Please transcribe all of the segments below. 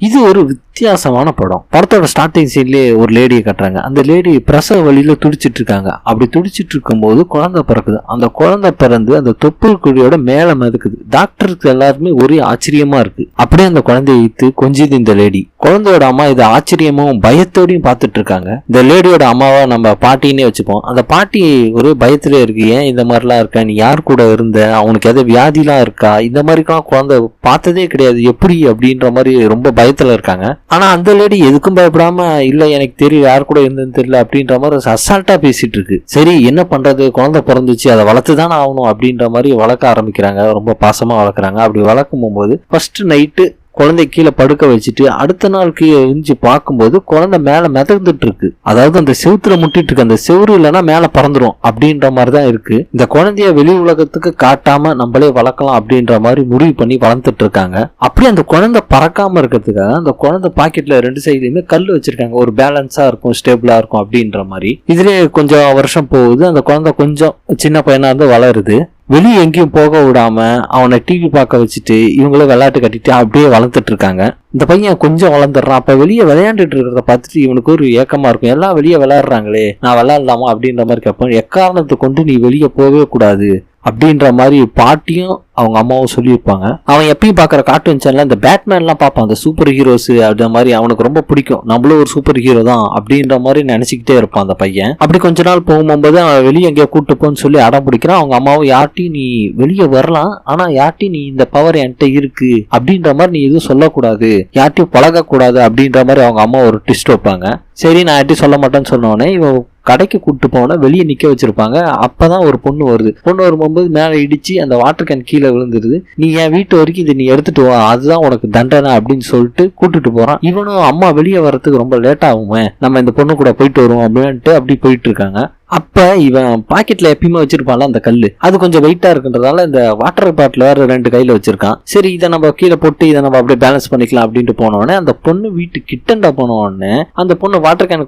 இது ஒரு வித்தியாசமான படம். படத்தோட ஸ்டார்டிங் சீன்லயே ஒரு லேடியை கட்டுறாங்க. அந்த லேடி பிரசவ வழியில துடிச்சிட்டு இருக்காங்க. அப்படி துடிச்சிட்டு இருக்கும்போது குழந்தை பிறக்குது. அந்த குழந்தை பிறந்து அந்த தொப்புள் குழியோட மேல மிதக்குது. டாக்டருக்கு எல்லாருமே ஒரே ஆச்சரியமா இருக்கு. அப்படியே அந்த குழந்தையை இழுத்து கொஞ்சிது இந்த லேடி. குழந்தையோட அம்மா இதை ஆச்சரியமும் பயத்தோடையும் பார்த்துட்டு இருக்காங்க. இந்த லேடியோட அம்மாவை நம்ம பாட்டின்னே வச்சுப்போம். அந்த பாட்டி ஒரு பயத்திலே இருக்கு. ஏன் இந்த மாதிரிலாம் இருக்கா, நீ யார் கூட இருந்த, அவனுக்கு எதாவது வியாதிலாம் இருக்கா, இந்த மாதிரிலாம் குழந்தை பார்த்ததே கிடையாது, எப்படி அப்படின்ற மாதிரி ரொம்ப பயத்துல இருக்காங்க. ஆனா அந்த லேடி எதுக்கும் பயப்படாம, இல்ல எனக்கு தெரியும் யார் கூட இருந்ததுன்னு தெரியல அப்படின்ற மாதிரி அசால்ட்டா பேசிட்டு இருக்கு. சரி என்ன பண்றது, குழந்தை பிறந்துச்சு, அதை வளர்த்துதானே ஆகணும் அப்படின்ற மாதிரி வளர்க்க ஆரம்பிக்கிறாங்க. ரொம்ப பாசமா வளர்க்குறாங்க. அப்படி வளர்க்கும் போது ஃபர்ஸ்ட் நைட்டு குழந்தை கீழே படுக்க வச்சுட்டு அடுத்த நாள் கீழே எழுந்து பார்க்கும்போது குழந்தை மேல மிதந்துட்டு இருக்கு. அதாவது அந்த செவுத்துல முட்டிட்டு இருக்கு. அந்த செவுறு இல்லைன்னா மேல பறந்துரும் அப்படின்ற மாதிரிதான் இருக்கு. இந்த குழந்தைய வெளி உலகத்துக்கு காட்டாம நம்மளே வளர்க்கலாம் அப்படின்ற மாதிரி முடிவு பண்ணி வளர்ந்துட்டு இருக்காங்க. அப்படியே அந்த குழந்தை பறக்காம இருக்கிறதுக்காக அந்த குழந்தை பாக்கெட்ல 2 சைடுலயுமே கல் வச்சிருக்காங்க. ஒரு பேலன்ஸா இருக்கும், ஸ்டேபிளா இருக்கும் அப்படின்ற மாதிரி. இதுலயே கொஞ்சம் வருஷம் போகுது. அந்த குழந்தை கொஞ்சம் சின்ன பையனா இருந்து வளருது. வெளியே எங்கேயும் போக விடாம அவனை டிவி பார்க்க வச்சுட்டு இவங்களும் விளையாட்டு கட்டிட்டு அப்படியே வளர்த்துட்டு இருக்காங்க. இந்த பையன் கொஞ்சம் வளர்ந்துடுறான். அப்ப வெளியே விளையாண்டுட்டு இருக்கிறத பார்த்துட்டு இவனுக்கு ஒரு ஏக்கமா இருக்கும். எல்லாம் வெளியே விளையாடுறாங்களே, நான் விளையாடலாமா அப்படின்ற மாதிரி கேட்பேன். எக்காரணத்தை கொண்டு நீ வெளியே போகவே கூடாது அப்படின்ற மாதிரி பாட்டியும் அவங்க அம்மாவும் சொல்லியிருப்பாங்க. அவன் எப்பயும் பார்க்குற கார்ட்டூன் சேனல்ல இந்த பேட்மேன்லாம் பார்ப்பான். அந்த சூப்பர் ஹீரோஸ் அப்படின்ற மாதிரி அவனுக்கு ரொம்ப பிடிக்கும். நம்மளும் ஒரு சூப்பர் ஹீரோ தான் அப்படின்ற மாதிரி நினைச்சுக்கிட்டே இருப்பான் அந்த பையன். அப்படி கொஞ்ச நாள் போகும்போது அவன் வெளியே எங்கேயோ கூட்டு போன்னு சொல்லி அடம் பிடிக்கிறான். அவங்க அம்மாவும் யார்ட்டையும் நீ வெளியே வரலாம், ஆனா யார்ட்டையும் நீ இந்த பவர் என்கிட்ட இருக்கு அப்படின்ற மாதிரி நீ எதுவும் சொல்லக்கூடாது, யார்ட்டையும் பழகக்கூடாது அப்படின்ற மாதிரி அவங்க அம்மா ஒரு ட்விஸ்ட் வைப்பாங்க. சரி நான் யார்ட்டையும் சொல்ல மாட்டேன்னு சொன்னோடனே இவன் கடைக்கு கூப்பிட்டு போன வெளியே நிக்க வச்சிருப்பாங்க. அப்பதான் ஒரு பொண்ணு வருது. பொண்ணு வரும்போது மேல இடிச்சு அந்த வாட்டர் கேன் கீழே விழுந்துருது. நீ என் வீட்டு வரைக்கும் இதை நீ எடுத்துட்டு வா, அதுதான் உனக்கு தண்டனை அப்படின்னு சொல்லிட்டு கூட்டிட்டு போறான். இவனும் அம்மா வெளியே வர்றதுக்கு ரொம்ப லேட் ஆகுமே, நம்ம இந்த பொண்ணு கூட போயிட்டு வருவோம் அப்படின்ட்டு அப்படி போயிட்டு இருக்காங்க. அப்ப இவன் பாக்கெட்ல எப்பயுமே வச்சிருப்பான்ல அந்த கல்லு, அது கொஞ்சம் வெயிட்டா இருக்குன்றதால இந்த வாட்டர் பாட்டில் வேற 2 கையில வச்சிருக்கான். சரி இதை நம்ம கீழே போட்டு இதை நம்ம அப்படியே பேலன்ஸ் பண்ணிக்கலாம் அப்படின்ட்டு போன உடனே அந்த பொண்ணு வீட்டு கிட்டண்டா போன உடனே அந்த பொண்ணு வாட்டர் கேன்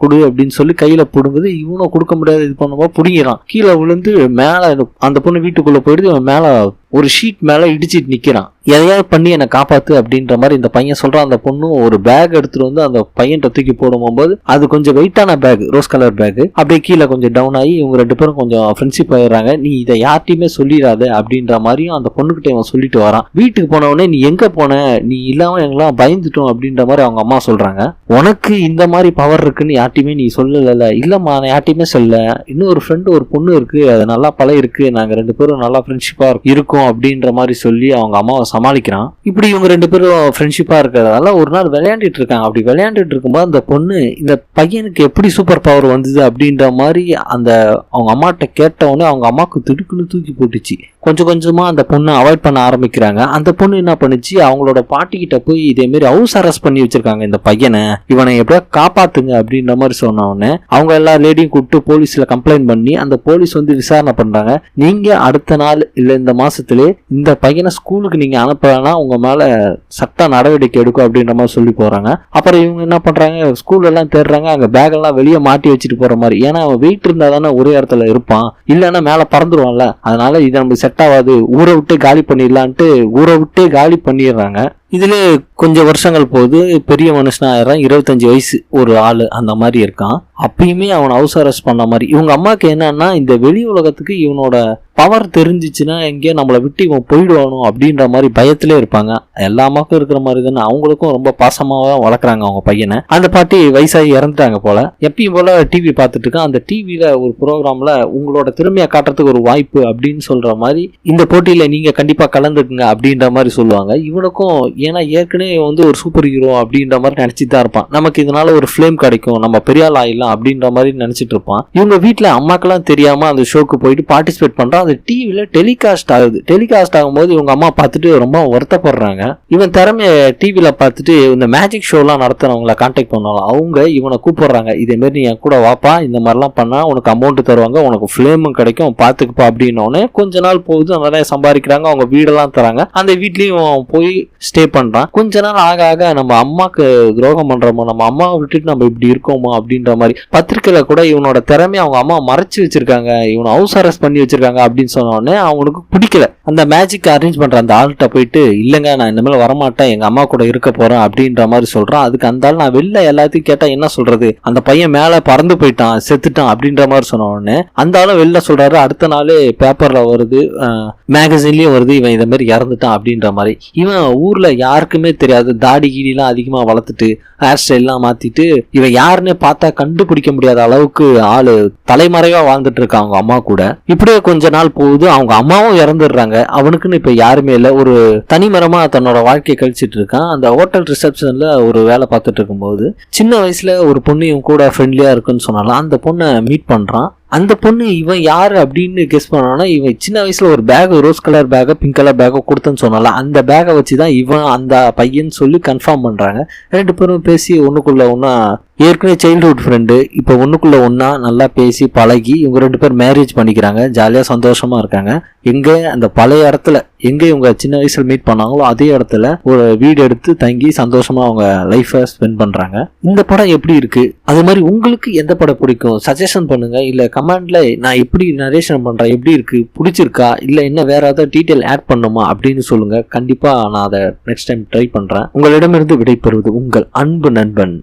குடு அப்படின்னு சொல்லி கையில புடுங்குது. இவனும் கொடுக்க முடியாது, இது பண்ணும்போது புடிங்கிறான். கீழே விழுந்து மேல அந்த பொண்ணு வீட்டுக்குள்ள போயிடுது. இவன் மேல ஒரு ஷீட் மேல இடிச்சிட்டு நிக்கிறான். எதையாவது பண்ணி என்னை காப்பாத்து அப்படின்ற மாதிரி இந்த பையன் சொல்றான். அந்த பொண்ணு ஒரு பேக் எடுத்துட்டு வந்து அந்த பையன்ட்ட தூக்கி போடும்போது அது கொஞ்சம் வெயிட்டான பேக், ரோஸ் கலர் பேக், அப்படியே கீழே கொஞ்சம் டவுன் ஆகி இவங்க 2 பேரும் கொஞ்சம் ஃப்ரெண்ட்ஷிப் ஆயிடுறாங்க. நீ இதை யார்ட்டையுமே சொல்லிடாத அப்படின்ற மாதிரியும் அந்த பொண்ணுகிட்ட இவன் சொல்லிட்டு வரான். வீட்டுக்கு போன உடனே நீ எங்க போன, நீ இல்லாம எங்கெல்லாம் பயந்துட்டோம் அப்படின்ற மாதிரி அவங்க அம்மா சொல்றாங்க. உனக்கு இந்த மாதிரி பவர் இருக்குன்னு யார்ட்டையுமே நீ சொல்லல. இல்லம்மா நான் யார்ட்டையுமே சொல்ல, இன்னும் ஒரு ஃப்ரெண்டு ஒரு பொண்ணு இருக்கு, அது நல்லா இருக்கு, நாங்க 2 பேரும் நல்லா ஃப்ரெண்ட்ஷிப்பா இருக்கோம் அப்படின்ற மாதிரி சொல்லி அவங்க அம்மாவை சமாளிக்கிறான். இப்படி இவங்க 2 பேரும் ஃப்ரெண்ட்ஷிப்பா இருக்கிறதால ஒரு நாள் விளையாண்டுட்டு இருக்காங்க. அப்படி விளையாண்டுட்டு இருக்கும்போது அந்த பொண்ணு இந்த பையனுக்கு எப்படி சூப்பர் பவர் வந்தது அப்படின்ற மாதிரி அந்த அவங்க அம்மாட்ட கேட்டவுடனே அவங்க அம்மாவுக்கு திடுக்குன்னு தூக்கி போட்டுச்சு. கொஞ்சம் கொஞ்சமா அந்த பொண்ணை அவாய்ட் பண்ண ஆரம்பிக்கிறாங்க. அந்த பொண்ணு என்ன பண்ணுச்சு, அவங்களோட பாட்டி கிட்ட போய் இதே மாதிரி ஹவுஸ் அரெஸ்ட் பண்ணி வச்சிருக்காங்க இந்த பையனை, இவனை எப்படியா காப்பாத்துங்க அப்படின்ற மாதிரி சொன்ன உடனே அவங்க எல்லா லேடியும் கூப்பிட்டு போலீஸ்ல கம்ப்ளைண்ட் பண்ணி அந்த போலீஸ் வந்து விசாரணை பண்றாங்க. நீங்க அடுத்த நாள் இல்ல இந்த மாசத்திலே இந்த பையனை ஸ்கூலுக்கு நீங்க அனுப்பலன்னா உங்க மேல சட்ட நடவடிக்கை எடுக்கும் அப்படின்ற மாதிரி சொல்லி போறாங்க. அப்புறம் இவங்க என்ன பண்றாங்க, ஸ்கூல் எல்லாம் தேடுறாங்க. அங்க பேக் எல்லாம் வெளியே மாட்டி வச்சுட்டு போற மாதிரி, ஏன்னா அவன் வெயிட் இருந்தா தானே ஒரே இடத்துல இருப்பான், இல்லைன்னா மேல பறந்துருவான்ல, அதனால இதை நம்ம செட் ஆகாது, ஊரை விட்டு காலி பண்ணிடலான்ட்டு ஊரை விட்டே காலி பண்ணிடுறாங்க. இதுல கொஞ்சம் வருஷங்கள் போகுது. பெரிய மனுஷனா ஆயிரம், 25 வயசு ஒரு ஆளு அந்த மாதிரி இருக்கான். அப்பயுமே அவன் ஹவுஸ் அரெஸ்ட் பண்ண மாதிரி. இவங்க அம்மாவுக்கு என்னன்னா இந்த வெளி உலகத்துக்கு இவனோட பவர் தெரிஞ்சிச்சுன்னா எங்கேயோ நம்மளை விட்டு இவன் போயிடுவானோ அப்படின்ற மாதிரி பயத்திலே இருப்பாங்க. எல்லா அம்மாவுக்கும் இருக்கிற மாதிரி தானே அவங்களுக்கும் ரொம்ப பாசமாக வளர்க்குறாங்க அவங்க பையனை. அந்த பாட்டி வயசாகி இறந்துட்டாங்க போல. எப்பயும் போல டிவி பார்த்துட்டு இருக்கான். அந்த டிவியில ஒரு ப்ரோக்ராம்ல உங்களோட திறமையை காட்டுறதுக்கு ஒரு வாய்ப்பு அப்படின்னு சொல்ற மாதிரி, இந்த போட்டியில நீங்க கண்டிப்பா கலந்துக்குங்க அப்படின்ற மாதிரி சொல்லுவாங்க. இவனுக்கும் ஏன்னா ஏற்கனவே வந்து ஒரு சூப்பர் ஹீரோ அப்படின்ற மாதிரி நினைச்சிட்டு தான் இருப்பான். நமக்கு இதனால ஒரு ஃபிளேம் கிடைக்கும், நம்ம பெரிய ஆள் ஆயிடலாம் அப்படின்ற மாதிரி நினைச்சிட்டு இருப்பான். இவங்க வீட்டுல அம்மாக்கெல்லாம் தெரியாம அந்த ஷோக்கு போயிட்டு பார்ட்டிசிபேட் பண்றான். அது டிவில டெலிகாஸ்ட் ஆகுது. டெலிகாஸ்ட் ஆகும்போது இவங்க அம்மா பார்த்துட்டு ரொம்ப வருத்தப்படுறாங்க. இவன் திறமைய டிவில பார்த்துட்டு இந்த மேஜிக் ஷோ எல்லாம் நடத்துறவங்களை கான்டாக்ட் பண்ணாலும் அவங்க இவனை கூப்பிடுறாங்க. இதே மாதிரி நீ என் கூட வாப்பா, இந்த மாதிரிலாம் பண்ணா உனக்கு அமௌண்ட் தருவாங்க, உனக்கு ஃபிளேமும் கிடைக்கும், பாத்துக்குப்பா அப்படின்னோடனே கொஞ்ச நாள் போகுது. நிறைய சம்பாதிக்கிறாங்க. அவங்க வீடெல்லாம் தராங்க. அந்த வீட்லயும் போய் ஸ்டே பண்றான். கொஞ்ச நாள் ஆக ஆக நம்ம அம்மாக்கு துரோகம் பண்றோமோ, நம்ம அம்மாவை விட்டுட்டு நம்ம இப்படி இருக்கோமோ அப்படின்ற மாதிரி பத்திரிக்கையில கூட இவனோட திறமையை அவங்க அம்மா மறைச்சு வச்சிருக்காங்க, இவனை ஹவுஸ் அரெஸ்ட் பண்ணி வச்சிருக்காங்க அப்படின்னு சொன்ன உடனே அவனுக்கு பிடிக்கல. அந்த மேஜிக் அரேஞ்ச் பண்ற அந்த ஆள்கிட்ட போயிட்டு இல்லைங்க நான் இனிமேல் வரமாட்டேன், எங்க அம்மா கூட இருக்க போறேன் அப்படின்ற மாதிரி சொல்றான். அதுக்கு அந்த ஆள் நான் வெளில எல்லாத்தையும் கேட்டா என்ன சொல்றது, அந்த பையன் மேல பறந்து போயிட்டான் செத்துட்டான் அப்படின்ற மாதிரி சொன்ன உடனே அந்த ஆளும் வெளில சொல்றாரு. அடுத்த நாள் பேப்பர்ல வருது, மேகசின்லயும் வருது, இவன் இதை மாதிரி இறந்துட்டான் அப்படின்ற மாதிரி. இவன் ஊர்ல யாருக்குமே தெரியாது, தாடி கீடிலாம் அதிகமா வளர்த்துட்டு ஹேர் ஸ்டைல்லாம் மாத்திட்டு இவன் யாருன்னு பார்த்தா கண்டுபிடிக்க முடியாத அளவுக்கு ஆளு தலைமறைவா வாழ்ந்துட்டு இருக்கான் அவங்க அம்மா கூட. இப்படியே கொஞ்ச நாள் போகுது, அவங்க அம்மாவும் இறந்துடுறாங்க. அவனுக்குன்னு இப்ப யாருமே இல்லை, ஒரு தனிமரமா தன்னோட வாழ்க்கையை கழிச்சிட்டு இருக்கான். அந்த ஹோட்டல் ரிசப்ஷன்ல ஒரு வேலை பார்த்துட்டு இருக்கும்போது சின்ன வயசுல ஒரு பொண்ணு இவன் கூட ஃப்ரெண்ட்லியா இருக்குன்னு சொன்னாலும் அந்த பொண்ணை மீட் பண்றான். அந்த பொண்ணு இவன் யாரு அப்படின்னு கெஸ் பண்ணானா, இவன் சின்ன வயசுல ஒரு பேக், ரோஸ் கலர் பேக்கை பிங்க் கலர் பேக்கை கொடுத்தேன்னு சொன்னால அந்த பேக்கை வச்சுதான் இவன் அந்த பையன் சொல்லி கன்ஃபார்ம் பண்றாங்க. 2 பேரும் பேசி ஒண்ணுக்குள்ள ஒன்னா, ஏற்கனவே சைல்ட்ஹுட் ஃப்ரெண்டு, இப்போ ஒண்ணுக்குள்ள ஒன்னா நல்லா பேசி பழகி இவங்க 2 பேர் மேரேஜ் பண்ணிக்கிறாங்க. ஜாலியா சந்தோஷமா இருக்காங்க. எங்க அந்த பழைய இடத்துல எங்க இவங்க சின்ன வயசுல மீட் பண்ணாங்களோ அதே இடத்துல ஒரு வீடு எடுத்து தங்கி சந்தோஷமா அவங்க லைஃபை ஸ்பெண்ட் பண்றாங்க. இந்த படம் எப்படி இருக்கு, அது மாதிரி உங்களுக்கு எந்த படம் பிடிக்கும் சஜஷன் பண்ணுங்க. இல்ல கமெண்ட்ல நான் எப்படி நரேஷன் பண்றேன், எப்படி இருக்கு, பிடிச்சிருக்கா, இல்ல என்ன வேற ஏதாவது டீட்டெயில் ஆட் பண்ணுமா அப்படின்னு சொல்லுங்க. கண்டிப்பா நான் அதை நெக்ஸ்ட் டைம் ட்ரை பண்றேன். உங்களிடமிருந்து விடைபெறுவது உங்கள் அன்பு நண்பன்.